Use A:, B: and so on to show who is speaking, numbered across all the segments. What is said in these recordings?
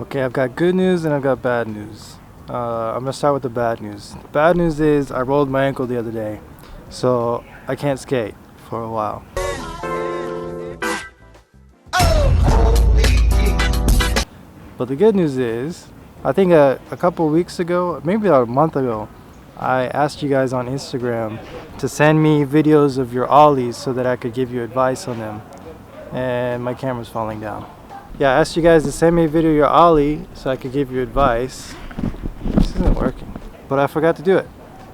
A: Okay, I've got good news and I've got bad news. I'm gonna start with the bad news. The bad news is I rolled my ankle the other day, so I can't skate for a while. But the good news is, I think a couple weeks ago, maybe about a month ago, I asked you guys on Instagram to send me videos of your ollies so that I could give you advice on them. And my camera's falling down. Yeah, I asked you guys to send me a video of your ollie so I could give you advice. This isn't working, but I forgot to do it.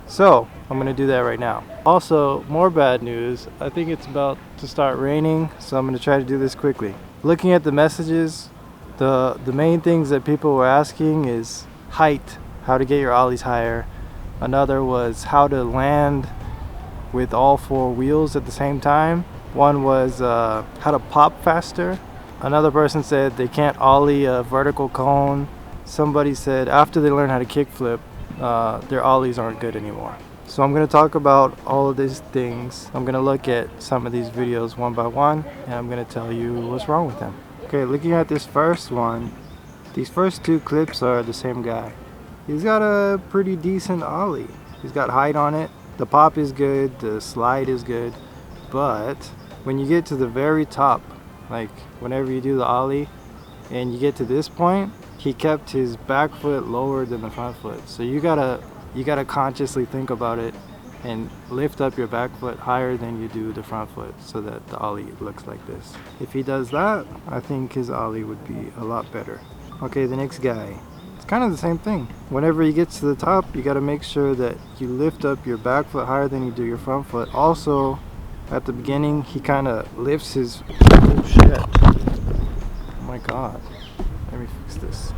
A: So I'm gonna do that right now. Also, more bad news. I think it's about to start raining, so I'm gonna try to do this quickly. Looking at the messages, the main things that people were asking is height, how to get your ollies higher. Another was how to land with all four wheels at the same time. One was how to pop faster. Another person said they can't ollie a vertical cone. Somebody said after they learn how to kickflip, their ollies aren't good anymore. So I'm going to talk about all of these things. I'm going to look at some of these videos one by one, and I'm going to tell you what's wrong with them. Okay, looking at this first one, these first two clips are the same guy. He's got a pretty decent ollie. He's got height on it. The pop is good, the slide is good, but when you get to the very top, like whenever you do the ollie and you get to this point, he kept his back foot lower than the front foot. So you gotta consciously think about it and lift up your back foot higher than you do the front foot so that the ollie looks like this. If he does that, I think his ollie would be a lot better. Okay, the next guy. It's kind of the same thing. Whenever he gets to the top, you gotta make sure that you lift up your back foot higher than you do your front foot. Also, at the beginning, he kind of lifts his... Oh shit. Oh my god. Let me fix this.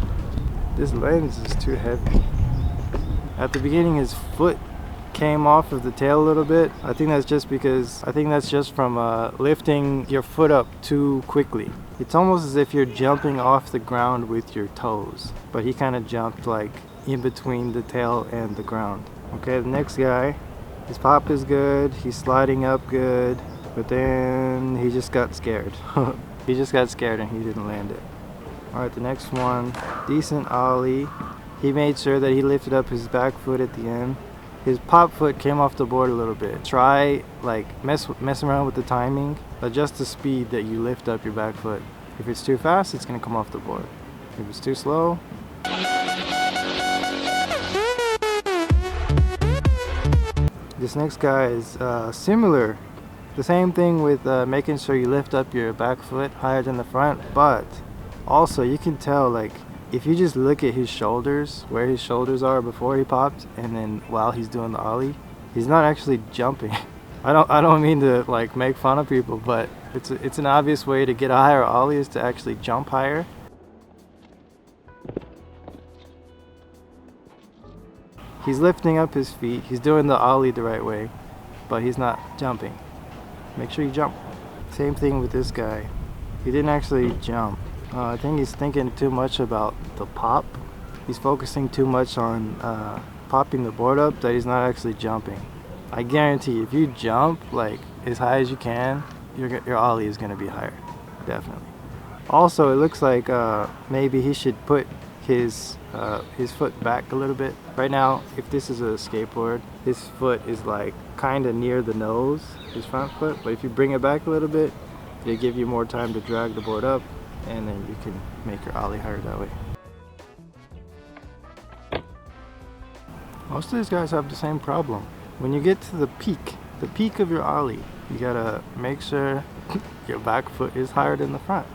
A: This lens is too heavy. At the beginning, his foot came off of the tail a little bit. I think that's just from lifting your foot up too quickly. It's almost as if you're jumping off the ground with your toes. But he kind of jumped like in between the tail and the ground. Okay, the next guy. His pop is good, he's sliding up good, but then he just got scared. He just got scared and he didn't land it. Alright, the next one, decent ollie. He made sure that he lifted up his back foot at the end. His pop foot came off the board a little bit. Try, like, mess around with the timing. Adjust the speed that you lift up your back foot. If it's too fast, it's gonna come off the board. If it's too slow, this next guy is similar. The same thing with making sure you lift up your back foot higher than the front, but also you can tell, like, if you just look at his shoulders, where his shoulders are before he popped and then while he's doing the ollie, he's not actually jumping. I don't mean to like make fun of people, but it's an obvious way to get a higher ollie is to actually jump higher. He's lifting up his feet, he's doing the ollie the right way, but he's not jumping. Make sure you jump. Same thing with this guy. He didn't actually jump. I think he's thinking too much about the pop. He's focusing too much on popping the board up that he's not actually jumping. I guarantee if you jump like as high as you can, your ollie is going to be higher. Definitely. Also, it looks like maybe he should put his foot back a little bit. Right now, if this is a skateboard, his foot is like kind of near the nose, his front foot, but if you bring it back a little bit, it'll give you more time to drag the board up, and then you can make your ollie higher that way. Most of these guys have the same problem. When you get to the peak of your ollie, you gotta make sure your back foot is higher than the front.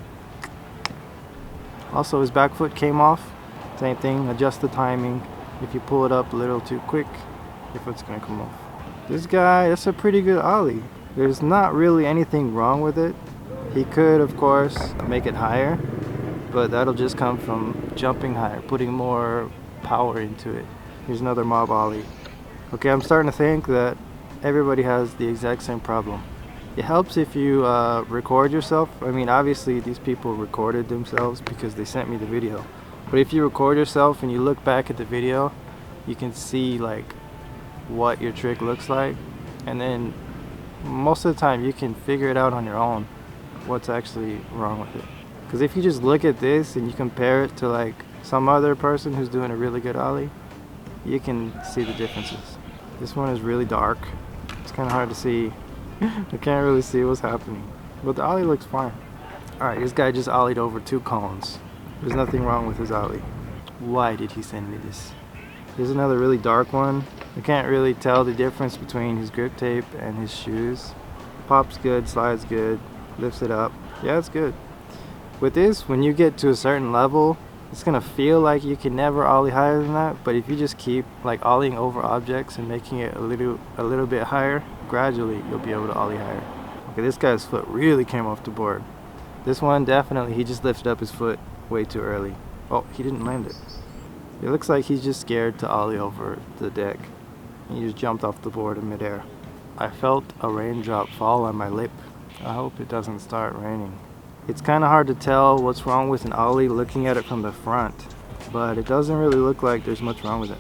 A: Also, his back foot came off. Same thing, adjust the timing. If you pull it up a little too quick, your foot's gonna come off. This guy, that's a pretty good ollie. There's not really anything wrong with it. He could, of course, make it higher, but that'll just come from jumping higher, putting more power into it. Here's another mob ollie. Okay, I'm starting to think that everybody has the exact same problem. It helps if you record yourself. I mean, obviously these people recorded themselves because they sent me the video. But if you record yourself and you look back at the video, you can see like what your trick looks like, and then most of the time you can figure it out on your own what's actually wrong with it. Because if you just look at this and you compare it to like some other person who's doing a really good Ollie, you can see the differences. This one is really dark. It's kind of hard to see. I can't really see what's happening. But the Ollie looks fine. Alright, this guy just Ollied over 2 cones. There's nothing wrong with his Ollie. Why did he send me this? Here's another really dark one. I can't really tell the difference between his grip tape and his shoes. Pops good, slides good, lifts it up. Yeah, it's good. With this, when you get to a certain level, it's gonna feel like you can never Ollie higher than that, but if you just keep like Ollieing over objects and making it a little bit higher, gradually you'll be able to Ollie higher. Okay, this guy's foot really came off the board. This one, definitely, he just lifted up his foot way too early. Oh, he didn't land it. It looks like he's just scared to Ollie over the deck. He just jumped off the board in midair. I felt a raindrop fall on my lip. I hope it doesn't start raining. It's kind of hard to tell what's wrong with an Ollie looking at it from the front, but it doesn't really look like there's much wrong with it.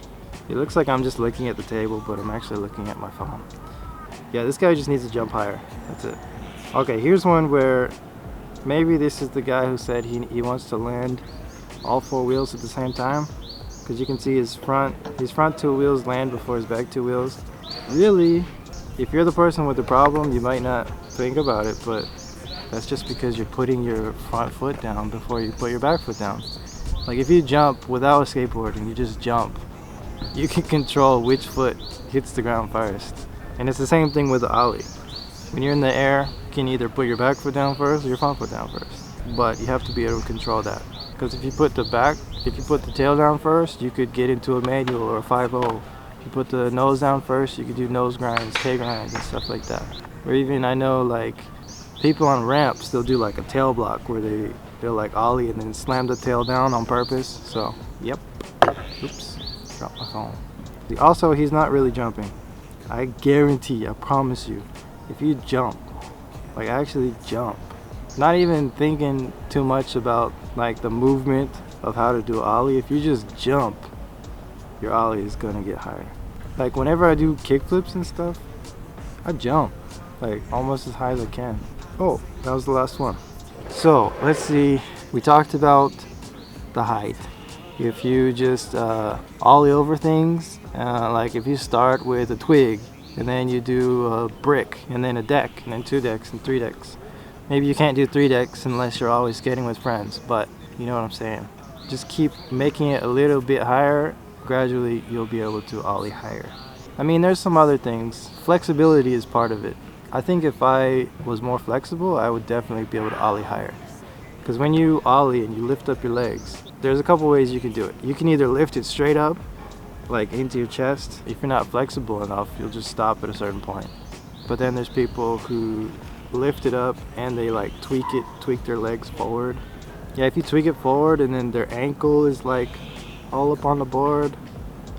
A: It looks like I'm just looking at the table, but I'm actually looking at my phone. Yeah, this guy just needs to jump higher. That's it. Okay, here's one where maybe this is the guy who said he wants to land all 4 wheels at the same time, because you can see his front 2 wheels land before his back 2 wheels. Really, if you're the person with the problem, you might not think about it, but that's just because you're putting your front foot down before you put your back foot down. Like if you jump without a skateboard and you just jump, you can control which foot hits the ground first. And it's the same thing with the Ollie. When you're in the air, you can either put your back foot down first or your front foot down first. But you have to be able to control that. Because if you put the tail down first, you could get into a manual or a 5-0. If you put the nose down first, you could do nose grinds, tail grinds, and stuff like that. Or even, I know, like, people on ramps, they'll do like a tail block where they'll like Ollie and then slam the tail down on purpose. So, yep. Oops, dropped my phone. Also, he's not really jumping. I guarantee, I promise you, if you jump, like actually jump, not even thinking too much about like the movement of how to do Ollie, if you just jump, your Ollie is gonna get higher. Like whenever I do kickflips and stuff, I jump like almost as high as I can. Oh, that was the last one. So let's see, we talked about the height. If you just Ollie over things, like if you start with a twig and then you do a brick and then a deck and then 2 decks and 3 decks. Maybe you can't do 3 decks unless you're always skating with friends, but you know what I'm saying. Just keep making it a little bit higher. Gradually you'll be able to Ollie higher. I mean, there's some other things. Flexibility is part of it. I think if I was more flexible, I would definitely be able to Ollie higher. Because when you Ollie and you lift up your legs, there's a couple ways you can do it. You can either lift it straight up, like into your chest. If you're not flexible enough, you'll just stop at a certain point. But then there's people who lift it up and they like tweak their legs forward. Yeah, if you tweak it forward and then their ankle is like all up on the board,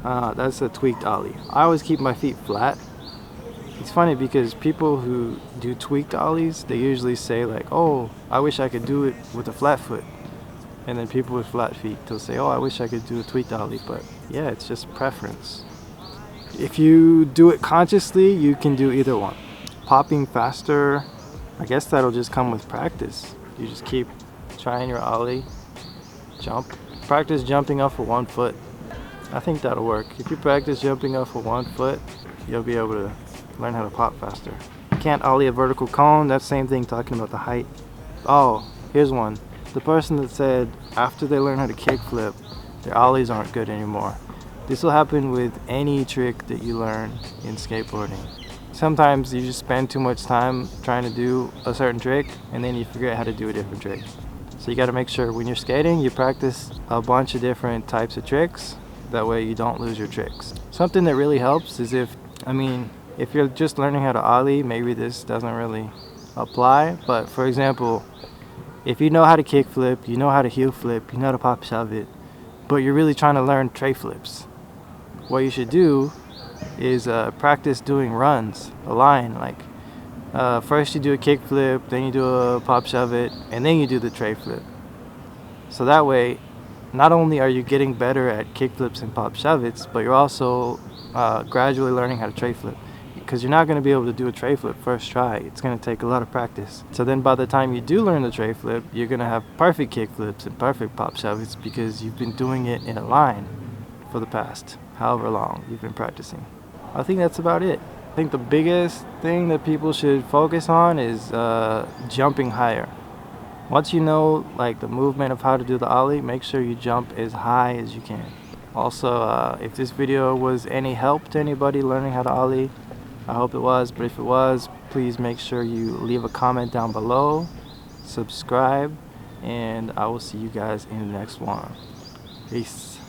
A: that's a tweaked Ollie. I always keep my feet flat. It's funny because people who do tweaked Ollies, they usually say like, oh, I wish I could do it with a flat foot. And then people with flat feet, they'll say, oh, I wish I could do a tweaked Ollie. But yeah, it's just preference. If you do it consciously, you can do either one. Popping faster, I guess that'll just come with practice. You just keep trying your Ollie, jump. Practice jumping off of 1 foot. I think that'll work. If you practice jumping off of 1 foot, you'll be able to learn how to pop faster. You can't Ollie a vertical cone, that's the same thing talking about the height. Oh, here's one. The person that said after they learn how to kickflip, their Ollies aren't good anymore. This will happen with any trick that you learn in skateboarding. Sometimes you just spend too much time trying to do a certain trick and then you forget how to do a different trick. So you got to make sure when you're skating, you practice a bunch of different types of tricks. That way you don't lose your tricks. Something that really helps is if you're just learning how to Ollie, maybe this doesn't really apply. But for example, if you know how to kickflip, you know how to heel flip, you know how to pop shove it, but you're really trying to learn tray flips, what you should do is practice doing runs, a line. Like first you do a kickflip, then you do a pop shove it, and then you do the tray flip. So that way, not only are you getting better at kickflips and pop shove-its, but you're also gradually learning how to tray flip. because you're not going to be able to do a tray flip first try. It's going to take a lot of practice. So then by the time you do learn the tray flip, you're going to have perfect kick flips and perfect pop shove. It's because you've been doing it in a line for the past however long you've been practicing. I think that's about it. I think the biggest thing that people should focus on is jumping higher. Once you know like the movement of how to do the ollie, make sure you jump as high as you can. Also, if this video was any help to anybody learning how to ollie, I hope it was, but if it was, please make sure you leave a comment down below, subscribe, and I will see you guys in the next one. Peace.